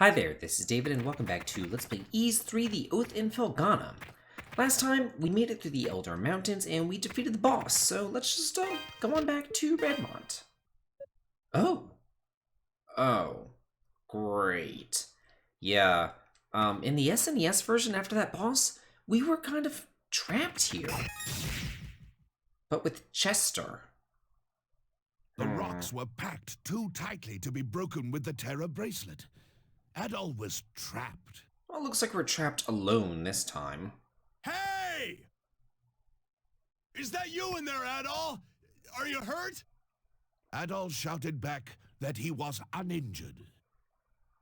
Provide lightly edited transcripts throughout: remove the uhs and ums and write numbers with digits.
Hi there, this is David and welcome back to Let's Play Ys 3 The Oath in Felghana. Last time, we made it through the Elder Mountains and we defeated the boss, so let's just go on back to Redmont. Oh. Oh. Great. Yeah, in the SNES version after that boss, we were kind of trapped here. But with Chester. The rocks were packed too tightly to be broken with the Terra bracelet. Adol was trapped. Well, it looks like we're trapped alone this time. Hey! Is that you in there, Adol? Are you hurt? Adol shouted back that he was uninjured.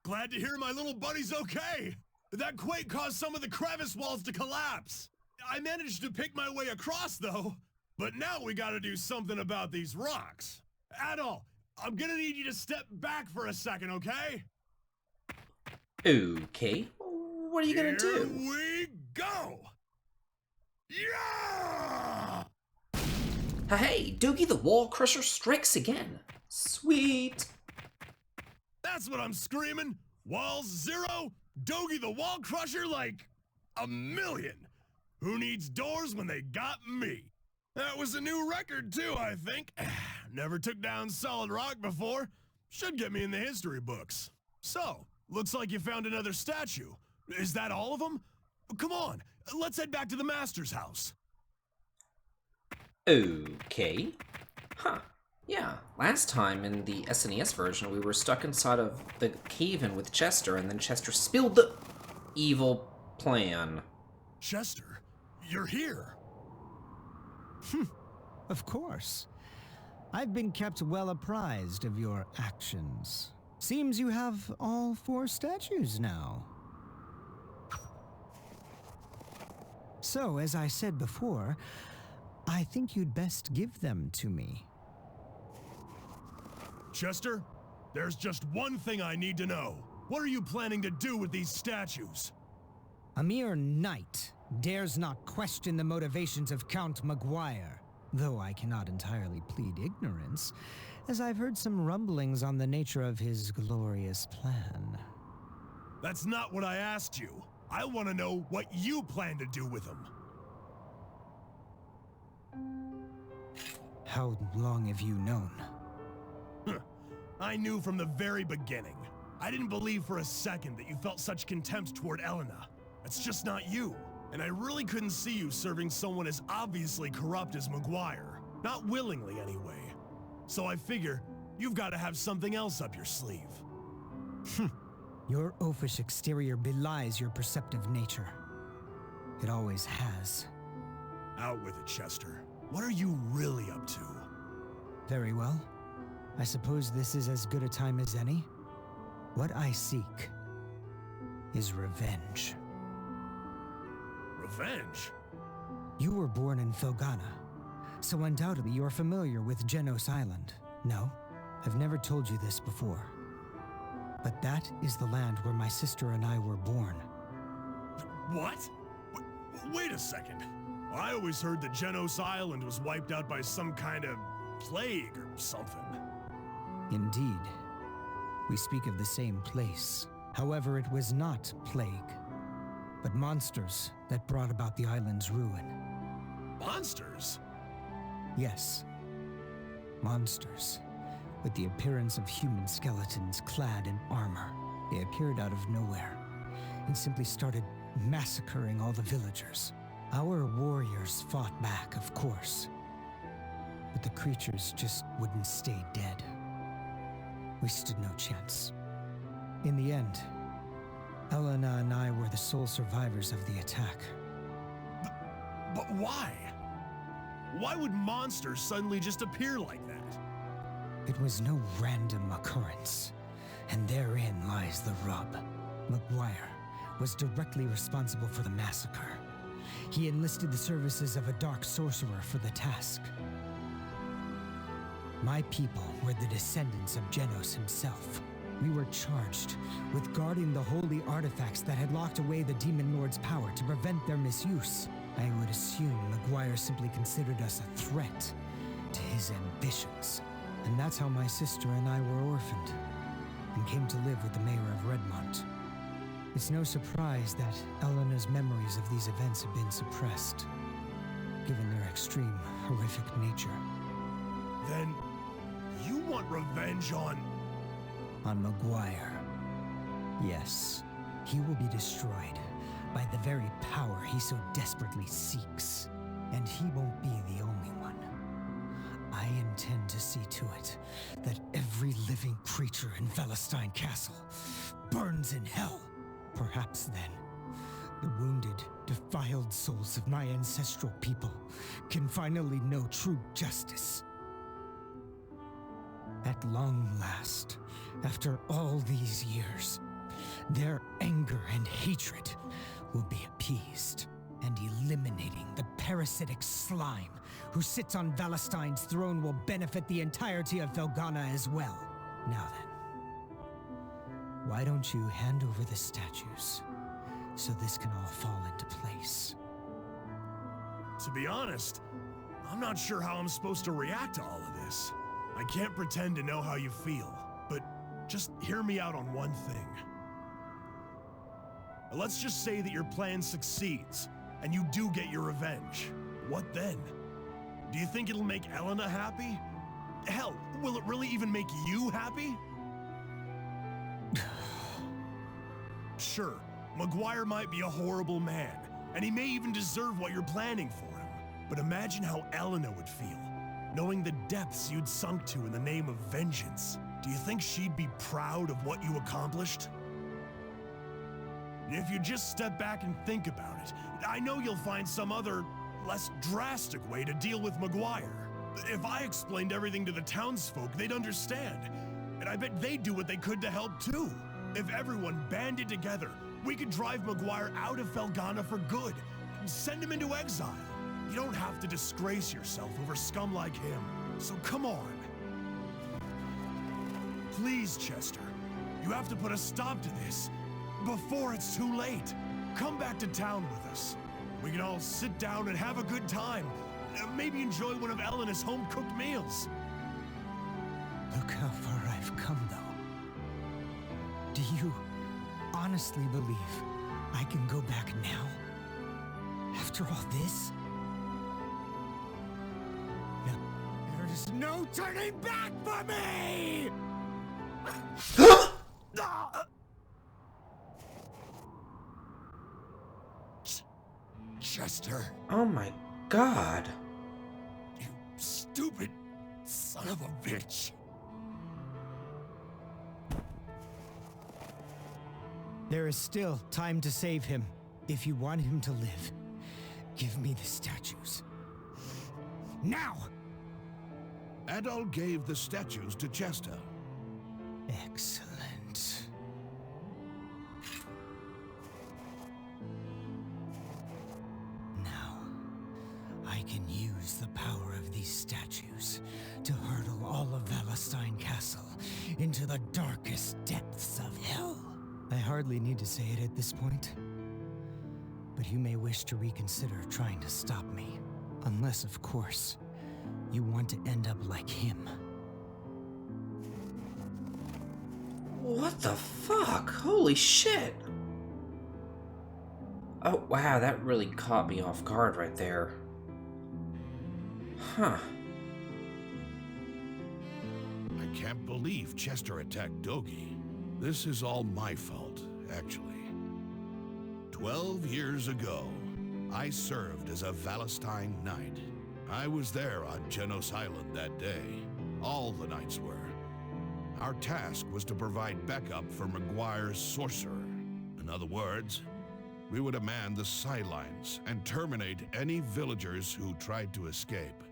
Glad to hear my little buddy's okay. That quake caused some of the crevice walls to collapse. I managed to pick my way across, though. But now we gotta do something about these rocks. Adol, I'm gonna need you to step back for a second, okay? Okay, what are you gonna do? Here we go! Yeah! Hey, Dogi the Wall Crusher strikes again. Sweet. That's what I'm screaming. Walls 0, Dogi the Wall Crusher like a million. Who needs doors when they got me? That was a new record too, I think. Never took down solid rock before. Should get me in the history books. So, looks like you found another statue. Is that all of them? Come on, let's head back to the Master's house. Okay. Huh. Yeah, last time in the SNES version, we were stuck inside of the cave-in with Chester, and then Chester spilled the evil plan. Chester, you're here. Of course. I've been kept well apprised of your actions. Seems you have all 4 statues now. So, as I said before, I think you'd best give them to me. Chester, there's just one thing I need to know. What are you planning to do with these statues? A mere knight dares not question the motivations of Count Maguire, though I cannot entirely plead ignorance, as I've heard some rumblings on the nature of his glorious plan. That's not what I asked you. I want to know what you plan to do with them. How long have you known? I knew from the very beginning. I didn't believe for a second that you felt such contempt toward Elena. That's just not you. And I really couldn't see you serving someone as obviously corrupt as Maguire. Not willingly, anyway. So I figure you've got to have something else up your sleeve. Your oafish exterior belies your perceptive nature. It always has. Out with it, Chester. What are you really up to? Very well. I suppose this is as good a time as any. What I seek is revenge. Revenge? You were born in Felghana, so undoubtedly you're familiar with Genos Island. No, I've never told you this before. But that is the land where my sister and I were born. What? Wait a second. I always heard that Genos Island was wiped out by some kind of plague or something. Indeed. We speak of the same place. However, it was not plague, but monsters that brought about the island's ruin. Monsters? Yes. Monsters. With the appearance of human skeletons clad in armor. They appeared out of nowhere and simply started massacring all the villagers. Our warriors fought back, of course. But the creatures just wouldn't stay dead. We stood no chance. In the end, Elena and I were the sole survivors of the attack. But why? Why would monsters suddenly just appear like that? It was no random occurrence, and therein lies the rub. Maguire was directly responsible for the massacre. He enlisted the services of a dark sorcerer for the task. My people were the descendants of Genos himself. We were charged with guarding the holy artifacts that had locked away the Demon Lord's power to prevent their misuse. I would assume Maguire simply considered us a threat to his ambitions. And that's how my sister and I were orphaned, and came to live with the mayor of Redmont. It's no surprise that Elena's memories of these events have been suppressed, given their extreme, horrific nature. Then, you want revenge on... On Maguire. Yes, he will be destroyed by the very power he so desperately seeks. And he won't be the only one. I intend to see to it that every living creature in Felghana Castle burns in hell. Perhaps then, the wounded, defiled souls of my ancestral people can finally know true justice. At long last, after all these years, their anger and hatred will be appeased, and eliminating the parasitic slime who sits on Valestine's throne will benefit the entirety of Felghana as well. Now then, why don't you hand over the statues so this can all fall into place? To be honest, I'm not sure how I'm supposed to react to all of this. I can't pretend to know how you feel, but just hear me out on one thing. Let's just say that your plan succeeds, and you do get your revenge. What then? Do you think it'll make Elena happy? Hell, will it really even make you happy? Sure, Maguire might be a horrible man, and he may even deserve what you're planning for him. But imagine how Elena would feel, knowing the depths you'd sunk to in the name of vengeance. Do you think she'd be proud of what you accomplished? If you just step back and think about it, I know you'll find some other, less drastic way to deal with Maguire. If I explained everything to the townsfolk, they'd understand. And I bet they'd do what they could to help too. If everyone banded together, we could drive Maguire out of Felghana for good. Send him into exile. You don't have to disgrace yourself over scum like him. So come on. Please, Chester. You have to put a stop to this. Before it's too late. Come back to town with us. We can all sit down and have a good time. Maybe enjoy one of Elena's home-cooked meals. Look how far I've come, though. Do you honestly believe I can go back now? After all this? No, there's no turning back for me! Chester, Oh my god. you stupid son of a bitch. There is still time to save him. If you want him to live, give me the statues. Now! Adol gave the statues to Chester. Excellent. Now, I can use the power of these statues to hurtle all of Valestine Castle into the darkest depths of hell. I hardly need to say it at this point, but you may wish to reconsider trying to stop me. Unless, of course, you want to end up like him. What the fuck? Holy shit! Oh, wow, that really caught me off guard right there. Huh. I can't believe Chester attacked Dogi. This is all my fault, actually. 12 years ago, I served as a Valestine Knight. I was there on Genos Island that day. All the knights were. Our task was to provide backup for Maguire's sorcerer. In other words, we would man the sidelines and terminate any villagers who tried to escape.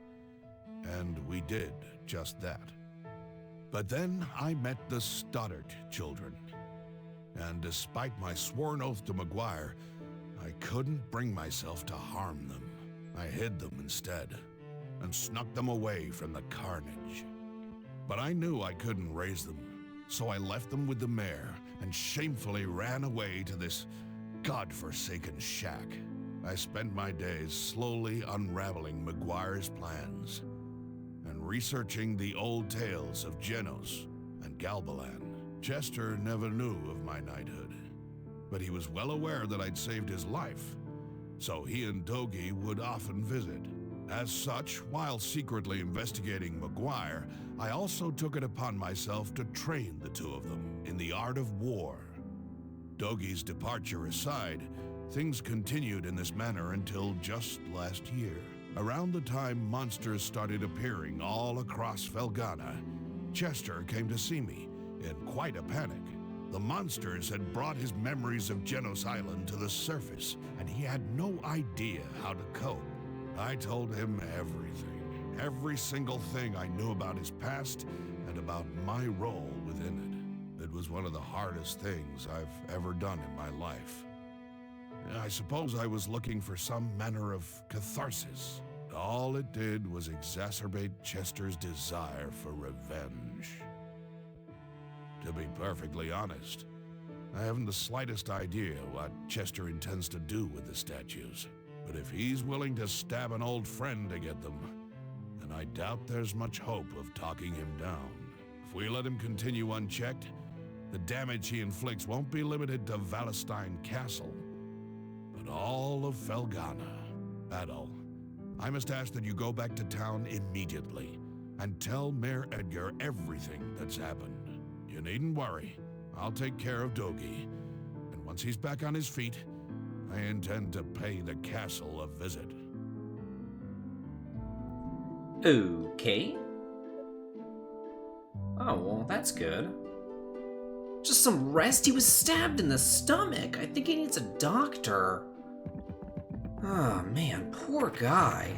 And we did just that. But then I met the Stoddart children. And despite my sworn oath to Maguire, I couldn't bring myself to harm them. I hid them instead, and snuck them away from the carnage. But I knew I couldn't raise them, so I left them with the mayor and shamefully ran away to this godforsaken shack. I spent my days slowly unraveling Maguire's plans and researching the old tales of Genos and Galbalan. Chester never knew of my knighthood. but he was well aware that I'd saved his life, so he and Dogi would often visit. As such, while secretly investigating McGuire, I also took it upon myself to train the two of them in the art of war. Dogi's departure aside, things continued in this manner until just last year. Around the time monsters started appearing all across Felghana, Chester came to see me in quite a panic. The monsters had brought his memories of Genos Island to the surface, and he had no idea how to cope. I told him everything, every single thing I knew about his past and about my role within it. It was one of the hardest things I've ever done in my life. I suppose I was looking for some manner of catharsis. All it did was exacerbate Chester's desire for revenge. To be perfectly honest, I haven't the slightest idea what Chester intends to do with the statues. But if he's willing to stab an old friend to get them, then I doubt there's much hope of talking him down. If we let him continue unchecked, the damage he inflicts won't be limited to Valestein Castle, but all of Felghana. Adol, I must ask that you go back to town immediately and tell Mayor Edgar everything that's happened. You needn't worry. I'll take care of Dogi, and once he's back on his feet, I intend to pay the castle a visit. Okay. Oh, well, that's good. Just some rest? He was stabbed in the stomach. I think he needs a doctor. Oh, man, poor guy.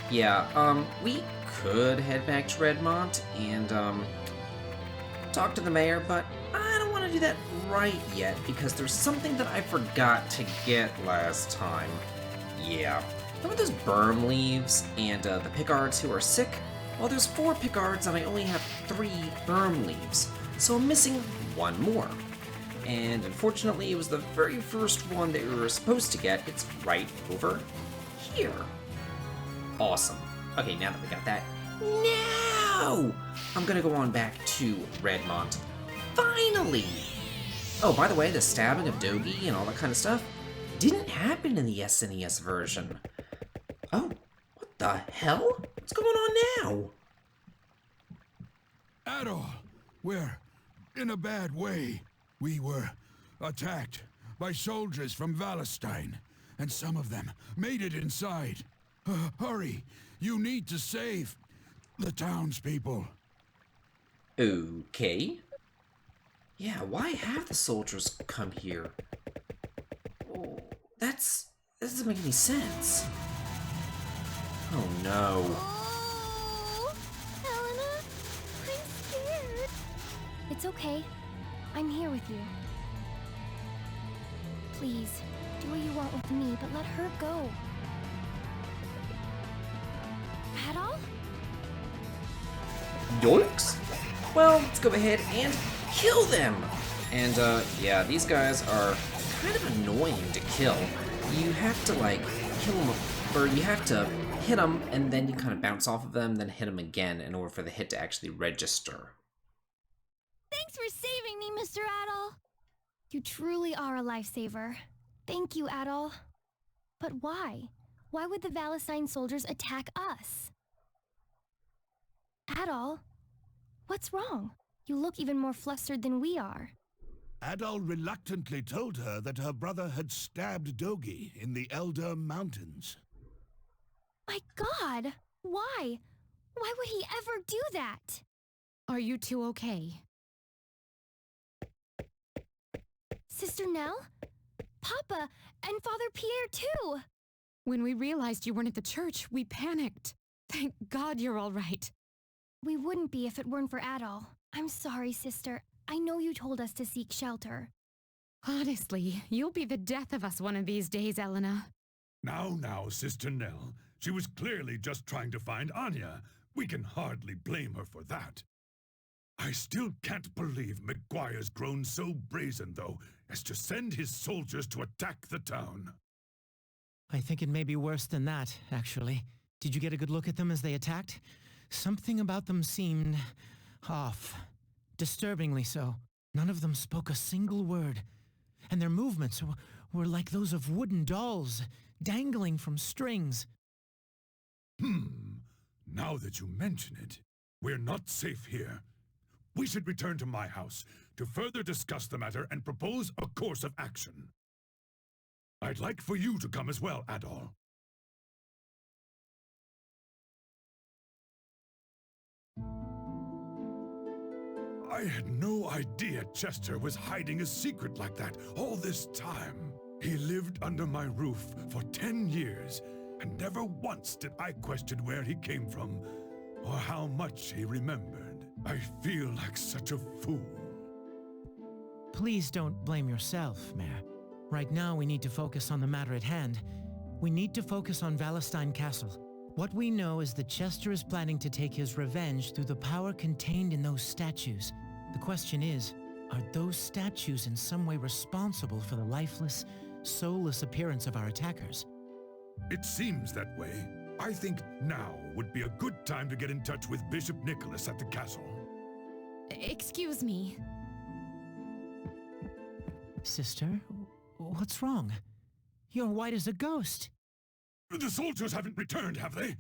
Yeah, we could head back to Redmont and, talk to the mayor, but I don't want to do that right yet because there's something that I forgot to get last time. Yeah. Remember those berm leaves and the Picards who are sick? Well, there's 4 Picards and I only have 3 berm leaves, so I'm missing 1 more. And unfortunately, it was the very first one that we were supposed to get. It's right over here. Awesome. Okay, now that we got that, now I'm gonna go on back to Redmont. Finally! Oh, by the way, the stabbing of Dogi and all that kind of stuff didn't happen in the SNES version. Oh, what the hell? What's going on now? Adol, we're in a bad way. We were attacked by soldiers from Valestein, and some of them made it inside. Hurry, you need to save the townspeople. Okay. Yeah, why have the soldiers come here? Oh, that doesn't make any sense. Oh no. Oh, Helena, I'm scared. It's okay. I'm here with you. Please, do what you want with me, but let her go. Adol? Yoinks! Well, let's go ahead and kill them! And, yeah, these guys are kind of annoying to kill. You have to, like, kill them, or you have to hit them, and then you kind of bounce off of them, then hit them again in order for the hit to actually register. Thanks for saving me, Mr. Adol. You truly are a lifesaver. Thank you, Adol. But why? Why would the Valestein soldiers attack us? Adol, what's wrong? You look even more flustered than we are. Adol reluctantly told her that her brother had stabbed Dogi in the Elder Mountains. My God! Why? Why would he ever do that? Are you two okay? Sister Nell? Papa and Father Pierre, too! When we realized you weren't at the church, we panicked. Thank God you're all right. We wouldn't be if it weren't for Adol. I'm sorry, sister. I know you told us to seek shelter. Honestly, you'll be the death of us one of these days, Elena. Now, Sister Nell. She was clearly just trying to find Anya. We can hardly blame her for that. I still can't believe McGuire's grown so brazen, though, as to send his soldiers to attack the town. I think it may be worse than that, actually. Did you get a good look at them as they attacked? Something about them seemed off. Disturbingly so. None of them spoke a single word. and their movements were like those of wooden dolls, dangling from strings. Now that you mention it, we're not safe here. We should return to my house to further discuss the matter and propose a course of action. I'd like for you to come as well, Adol. I had no idea Chester was hiding a secret like that all this time. He lived under my roof for 10 years, and never once did I question where he came from, or how much he remembered. I feel like such a fool. Please don't blame yourself, Mayor. Right now we need to focus on the matter at hand. We need to focus on Valestein Castle. What we know is that Chester is planning to take his revenge through the power contained in those statues. The question is, are those statues in some way responsible for the lifeless, soulless appearance of our attackers? It seems that way. I think now would be a good time to get in touch with Bishop Nicholas at the castle. Excuse me. Sister, what's wrong? You're white as a ghost. The soldiers haven't returned, have they?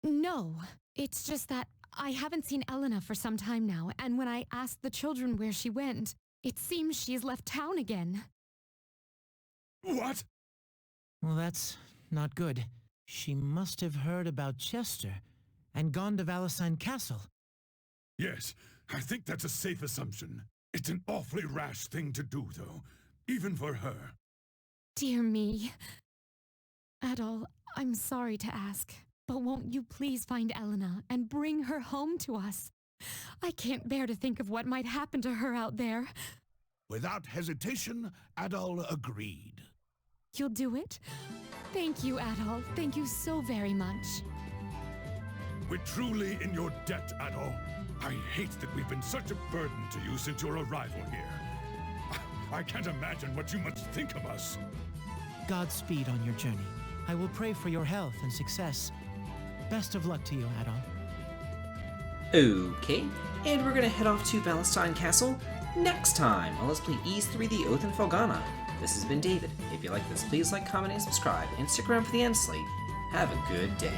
No, it's just that I haven't seen Elena for some time now, and when I asked the children where she went, it seems she's left town again. What? Well, that's not good. She must have heard about Chester and gone to Valestein Castle. Yes, I think that's a safe assumption. It's an awfully rash thing to do, though, even for her. Dear me. Adol, I'm sorry to ask, but won't you please find Elena and bring her home to us? I can't bear to think of what might happen to her out there. Without hesitation, Adol agreed. You'll do it? Thank you, Adol. Thank you so very much. We're truly in your debt, Adol. I hate that we've been such a burden to you since your arrival here. I can't imagine what you must think of us. Godspeed on your journey. I will pray for your health and success. Best of luck to you, Adol. Okay, and we're gonna head off to Valestein Castle next time on Let's Play Ys 3 The Oath in Felghana. This has been David. If you like this, please like, comment, and subscribe, and stick around for the end slate. Have a good day.